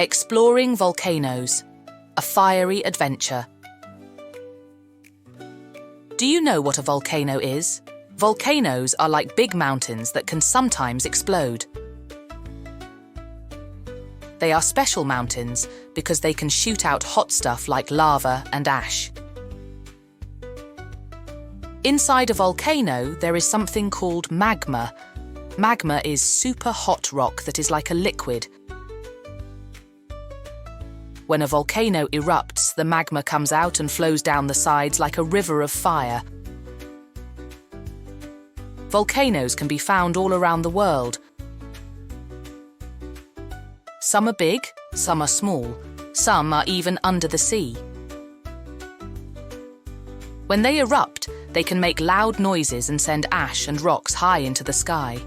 Exploring Volcanoes, a fiery adventure. Do you know what a volcano is? Volcanoes are like big mountains that can sometimes explode. They are special mountains because they can shoot out hot stuff like lava and ash. Inside a volcano, there is something called magma. Magma is super hot rock that is like a liquid. When a volcano erupts, the magma comes out and flows down the sides like a river of fire. Volcanoes can be found all around the world. Some are big, some are small, some are even under the sea. When they erupt, they can make loud noises and send ash and rocks high into the sky.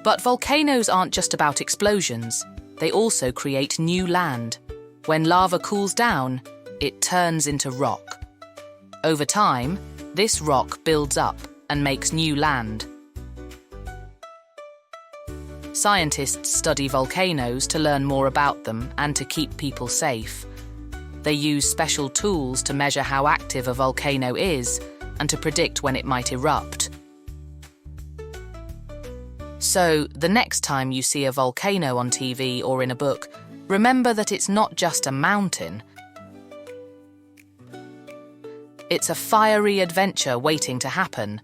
But volcanoes aren't just about explosions. They also create new land. When lava cools down, it turns into rock. Over time, this rock builds up and makes new land. Scientists study volcanoes to learn more about them and to keep people safe. They use special tools to measure how active a volcano is and to predict when it might erupt. So, the next time you see a volcano on TV or in a book, remember that it's not just a mountain. It's a fiery adventure waiting to happen.